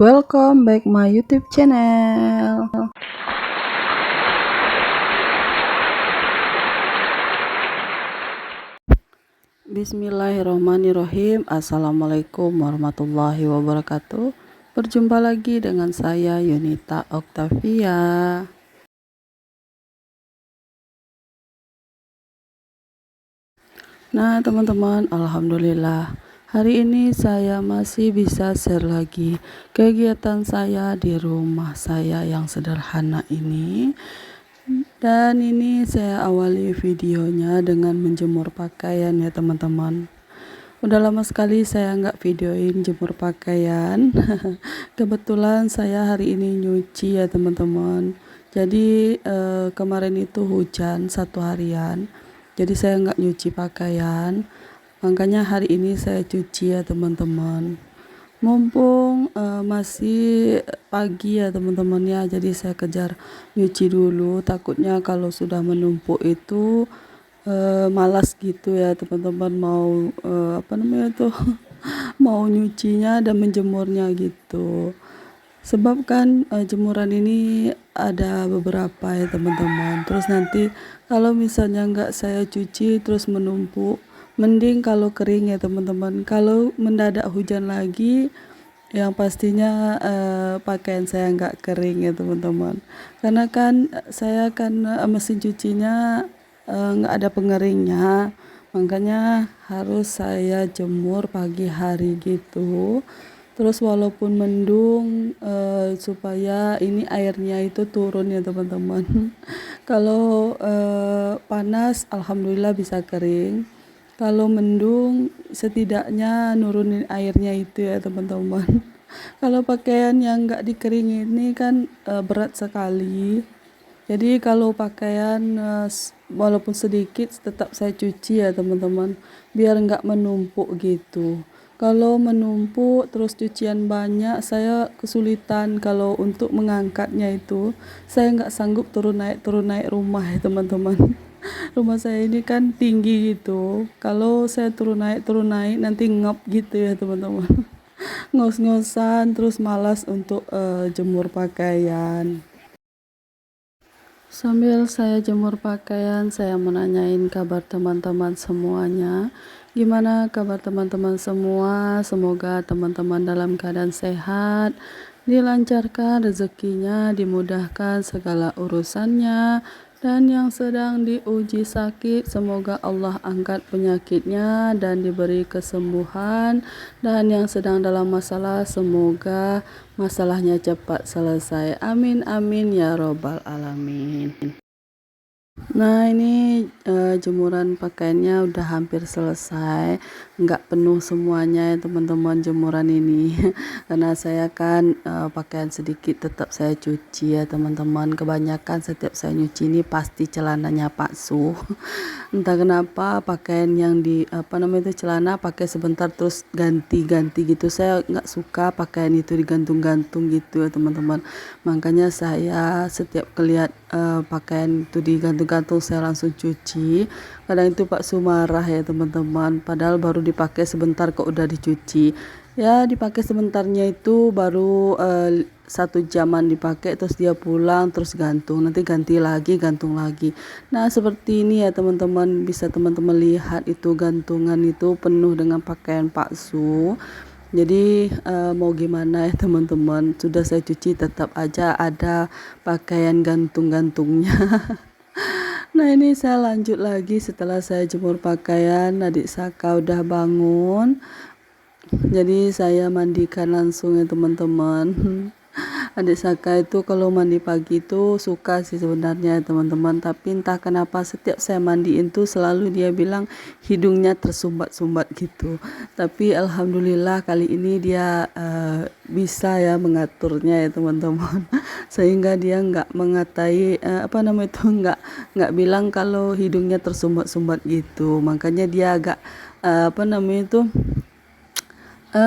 Welcome back my YouTube channel. Bismillahirrahmanirrahim. Assalamualaikum warahmatullahi wabarakatuh. Berjumpa lagi dengan saya Yunita Octavia. Nah teman-teman, alhamdulillah hari ini saya masih bisa share lagi kegiatan saya di rumah saya yang sederhana ini. Dan ini saya awali videonya dengan menjemur pakaian ya teman-teman. Udah lama sekali saya nggak videoin jemur pakaian. Kebetulan saya hari ini nyuci ya teman-teman. Jadi kemarin itu hujan satu harian. Jadi saya nggak nyuci pakaian. Makanya hari ini saya cuci ya teman-teman. Mumpung masih pagi ya teman-teman ya, jadi saya kejar nyuci dulu, takutnya kalau sudah menumpuk itu malas gitu ya teman-teman, mau mau nyucinya dan menjemurnya gitu. Sebab kan jemuran ini ada beberapa ya teman-teman. Terus nanti kalau misalnya nggak saya cuci terus menumpuk, mending kalau kering ya teman-teman. Kalau mendadak hujan lagi, yang pastinya pakaian saya nggak kering ya teman-teman. Karena kan saya kan mesin cucinya nggak ada pengeringnya, makanya harus saya jemur pagi hari gitu. Terus walaupun mendung supaya ini airnya itu turun ya teman-teman. Kalau panas alhamdulillah bisa kering. Kalau mendung setidaknya nurunin airnya itu ya teman-teman. Kalau pakaian yang nggak dikeringin ini kan berat sekali. Jadi kalau pakaian walaupun sedikit tetap saya cuci ya teman-teman, biar nggak menumpuk gitu. Kalau menumpuk terus cucian banyak, saya kesulitan kalau untuk mengangkatnya itu. Saya nggak sanggup turun naik rumah ya teman-teman. Rumah saya ini kan tinggi gitu. Kalau saya turun naik nanti ngap gitu ya teman-teman. Ngos-ngosan terus malas untuk jemur pakaian. Sambil saya jemur pakaian, saya menanyain kabar teman-teman semuanya. Gimana kabar teman-teman semua? Semoga teman-teman dalam keadaan sehat, dilancarkan rezekinya, dimudahkan segala urusannya. Dan yang sedang diuji sakit, semoga Allah angkat penyakitnya dan diberi kesembuhan. Dan yang sedang dalam masalah, semoga masalahnya cepat selesai. Amin amin ya robbal alamin. Nah ini jemuran pakaiannya udah hampir selesai, nggak penuh semuanya ya teman-teman jemuran ini. Karena saya kan pakaian sedikit tetap saya cuci ya teman-teman. Kebanyakan setiap saya nyuci ini pasti celananya palsu. Entah kenapa pakaian yang di celana pakai sebentar terus ganti-ganti gitu. Saya nggak suka pakaian itu digantung-gantung gitu ya teman-teman. Makanya saya setiap kelihat pakaian itu digantung-gantung saya langsung cuci. Kadang itu Pak Sumarah ya teman-teman, padahal baru dipakai sebentar kok udah dicuci. Ya dipakai sebentarnya itu baru 1 jaman dipakai, terus dia pulang terus gantung, nanti ganti lagi gantung lagi. Nah seperti ini ya teman-teman, bisa teman-teman lihat itu gantungan itu penuh dengan pakaian palsu. Jadi mau gimana ya teman-teman, sudah saya cuci tetap aja ada pakaian gantung-gantungnya. Nah ini saya lanjut lagi setelah saya jemur pakaian, adik Saka udah bangun. Jadi saya mandikan langsung ya teman-teman. Adik Saka itu kalau mandi pagi itu suka sih sebenarnya teman-teman, tapi entah kenapa setiap saya mandiin tuh selalu dia bilang hidungnya tersumbat-sumbat gitu. Tapi alhamdulillah kali ini dia bisa ya mengaturnya ya teman-teman. Sehingga dia nggak mengatai nggak bilang kalau hidungnya tersumbat-sumbat gitu. Makanya dia agak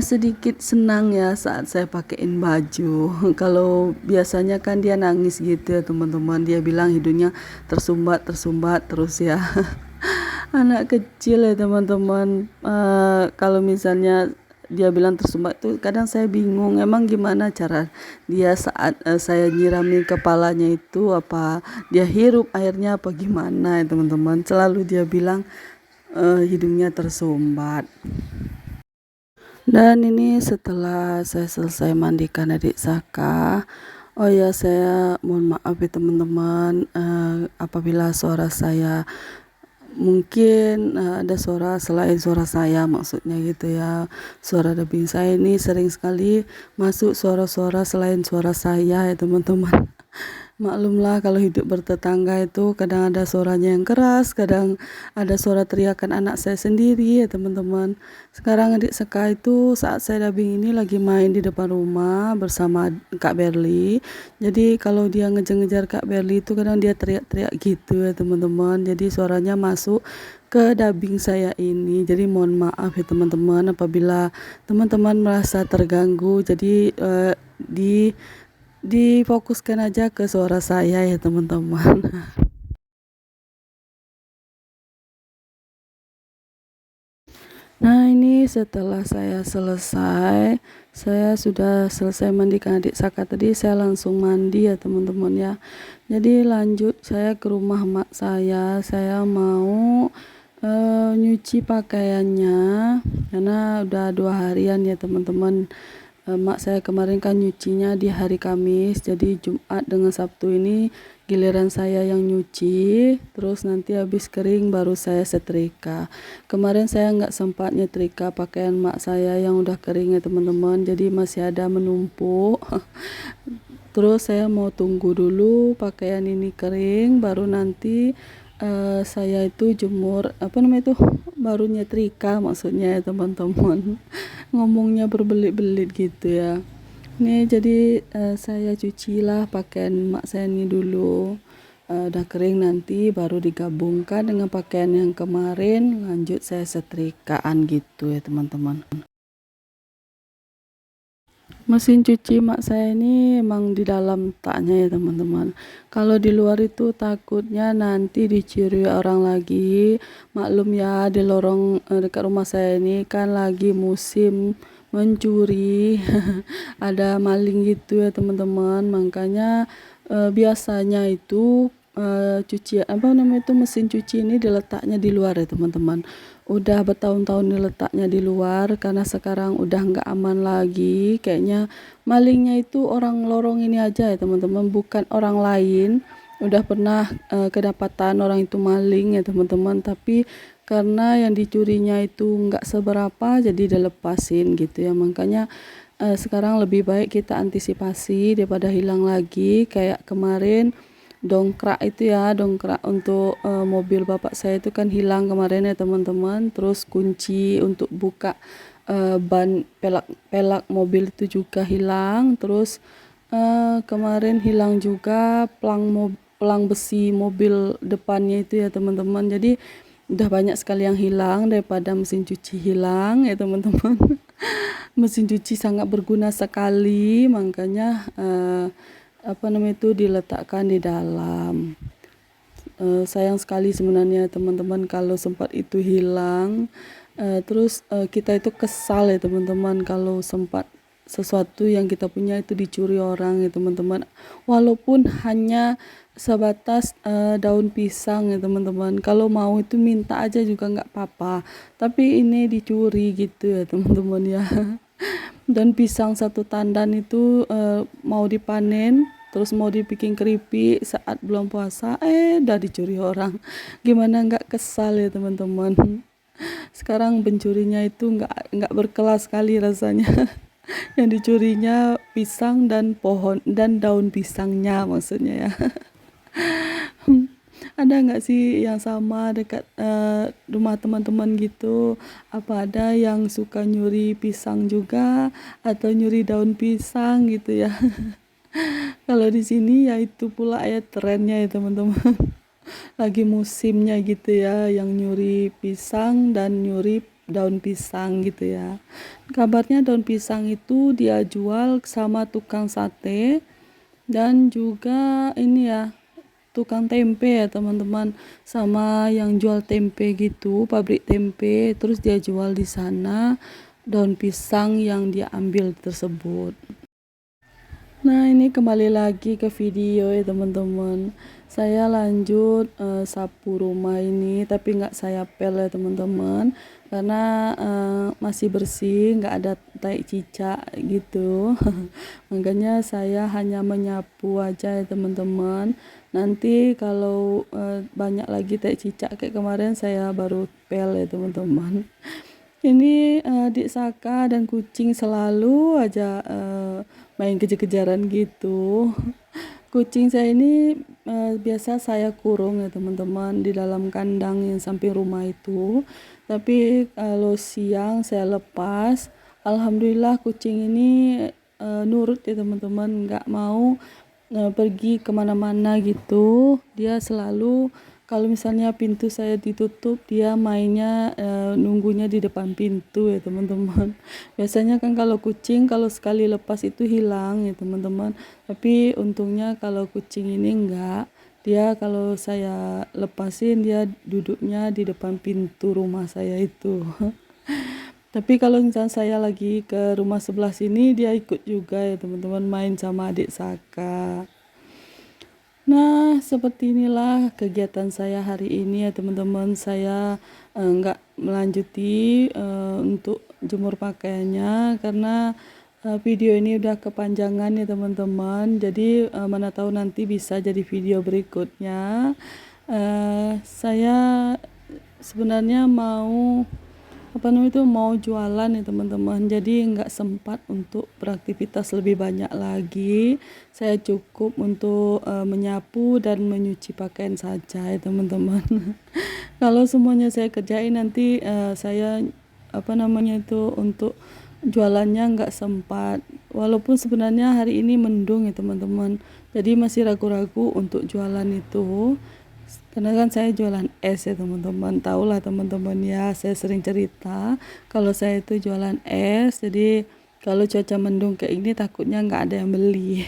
sedikit senang ya saat saya pakein baju. Kalau biasanya kan dia nangis gitu ya teman-teman, dia bilang hidungnya tersumbat terus ya. Anak kecil ya teman-teman, kalau misalnya dia bilang tersumbat tuh kadang saya bingung emang gimana cara dia saat saya nyiramin kepalanya itu, apa dia hirup airnya apa gimana ya teman-teman. Selalu dia bilang hidungnya tersumbat. Dan ini setelah saya selesai mandikan adik Saka. Oh ya, saya mohon maaf ya teman-teman apabila suara saya mungkin ada suara selain suara saya, maksudnya gitu ya. Suara dubbing saya ini sering sekali masuk suara-suara selain suara saya ya teman-teman. Maklumlah kalau hidup bertetangga itu kadang ada suaranya yang keras, kadang ada suara teriakan anak saya sendiri ya teman-teman. Sekarang adik Seka itu saat saya dubbing ini lagi main di depan rumah bersama Kak Berli. Jadi kalau dia ngejar-ngejar Kak Berli itu kadang dia teriak-teriak gitu ya teman-teman. Jadi suaranya masuk ke dubbing saya ini. Jadi mohon maaf ya teman-teman apabila teman-teman merasa terganggu. Jadi difokuskan aja ke suara saya ya teman-teman. Nah ini setelah saya sudah selesai mandikan adik Saka tadi, saya langsung mandi ya teman-teman ya. Jadi lanjut saya ke rumah mak saya mau nyuci pakaiannya karena udah 2 harian ya teman-teman. Mak saya kemarin kan nyucinya di hari Kamis, jadi Jumat dengan Sabtu ini giliran saya yang nyuci, terus nanti habis kering baru saya setrika. Kemarin saya nggak sempat nyetrika pakaian mak saya yang udah kering ya teman-teman, jadi masih ada menumpuk. Terus saya mau tunggu dulu pakaian ini kering baru nanti saya itu jemur, baru nyetrika maksudnya ya teman-teman. Ngomongnya berbelit-belit gitu ya. Nih jadi saya cucilah pakaian mak saya ini dulu. Udah kering nanti baru digabungkan dengan pakaian yang kemarin, lanjut saya setrikaan gitu ya teman-teman. Mesin cuci mak saya ini emang di dalam taknya ya teman-teman. Kalau di luar itu takutnya nanti dicuri orang lagi. Maklum ya, di lorong dekat rumah saya ini kan lagi musim mencuri. Ada maling gitu ya teman-teman. Makanya biasanya itu mesin cuci ini diletaknya di luar ya teman-teman. Udah bertahun-tahun diletaknya di luar karena sekarang udah nggak aman lagi. Kayaknya malingnya itu orang lorong ini aja ya teman-teman, bukan orang lain. Udah pernah kedapatan orang itu maling ya teman-teman, tapi karena yang dicurinya itu nggak seberapa jadi dilepasin gitu ya. Makanya sekarang lebih baik kita antisipasi daripada hilang lagi. Kayak kemarin dongkrak untuk mobil bapak saya itu kan hilang kemarin ya teman-teman. Terus kunci untuk buka ban pelak mobil itu juga hilang. Terus kemarin hilang juga pelang besi mobil depannya itu ya teman-teman. Jadi udah banyak sekali yang hilang daripada mesin cuci hilang ya teman-teman. Mesin cuci sangat berguna sekali, makanya diletakkan di dalam. Sayang sekali sebenarnya teman-teman kalau sempat itu hilang. Terus kita itu kesal ya teman-teman kalau sempat sesuatu yang kita punya itu dicuri orang ya teman-teman. Walaupun hanya sebatas daun pisang ya teman-teman. Kalau mau itu minta aja juga nggak apa-apa. Tapi ini dicuri gitu ya teman-teman ya. Dan pisang 1 tandan itu mau dipanen, terus mau dibikin keripik saat bulan puasa, udah dicuri orang. Gimana nggak kesal ya teman-teman. Sekarang pencurinya itu nggak berkelas sekali rasanya. Yang dicurinya pisang dan pohon dan daun pisangnya maksudnya ya. Ada nggak sih yang sama dekat rumah teman-teman gitu? Apa ada yang suka nyuri pisang juga atau nyuri daun pisang gitu ya? Kalau di sini ya itu pula ya trennya ya teman-teman. Lagi musimnya gitu ya, yang nyuri pisang dan nyuri daun pisang gitu ya. Kabarnya daun pisang itu dia jual sama tukang sate dan juga ini ya tukang tempe ya teman-teman, sama yang jual tempe gitu, pabrik tempe, terus dia jual di sana. daun pisang yang dia ambil tersebut. Nah, ini kembali lagi ke video ya teman-teman. Saya lanjut sapu rumah ini, tapi nggak saya pel ya teman-teman, karena masih bersih, nggak ada tai cicak gitu. Makanya saya hanya menyapu aja ya teman-teman. Nanti kalau banyak lagi tai cicak kayak kemarin, saya baru pel ya teman-teman. Ini adik Saka dan kucing selalu aja main kejar-kejaran gitu. Kucing saya ini biasa saya kurung ya teman-teman di dalam kandang yang samping rumah itu. Tapi kalau siang saya lepas, alhamdulillah kucing ini nurut ya teman-teman, nggak mau pergi kemana-mana gitu. Dia selalu kalau misalnya pintu saya ditutup, dia mainnya nunggunya di depan pintu ya teman-teman. Biasanya kan kalau kucing kalau sekali lepas itu hilang ya teman-teman. Tapi untungnya kalau kucing ini enggak. Dia kalau saya lepasin dia duduknya di depan pintu rumah saya itu. Tapi kalau misalnya saya lagi ke rumah sebelah sini dia ikut juga ya teman-teman, main sama adik Saka. Nah, seperti inilah kegiatan saya hari ini ya teman-teman. Saya nggak melanjuti untuk jemur pakaiannya karena video ini udah kepanjangan ya teman-teman. Jadi mana tahu nanti bisa jadi video berikutnya. Saya sebenarnya mau jualan ya teman-teman, jadi nggak sempat untuk beraktivitas lebih banyak lagi. Saya cukup untuk menyapu dan menyuci pakaian saja ya teman-teman. Kalau semuanya saya kerjain nanti saya untuk jualannya nggak sempat, walaupun sebenarnya hari ini mendung ya teman-teman, jadi masih ragu-ragu untuk jualan itu. Karena kan saya jualan es ya teman-teman, tahulah teman-teman ya, saya sering cerita kalau saya itu jualan es. Jadi kalau cuaca mendung kayak ini takutnya nggak ada yang beli.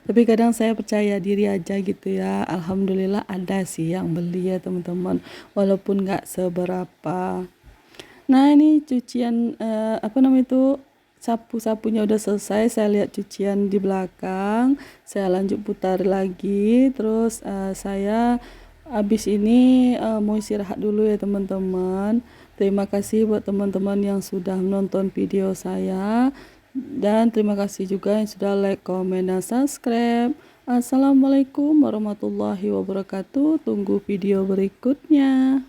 Tapi kadang saya percaya diri aja gitu ya, alhamdulillah ada sih yang beli ya teman-teman, walaupun nggak seberapa. Nah, ini cucian sapu-sapunya udah selesai. Saya lihat cucian di belakang, saya lanjut putar lagi. Terus saya habis ini mau istirahat dulu ya teman-teman. Terima kasih buat teman-teman yang sudah menonton video saya, dan terima kasih juga yang sudah like, comment, dan subscribe. Assalamualaikum warahmatullahi wabarakatuh. Tunggu video berikutnya.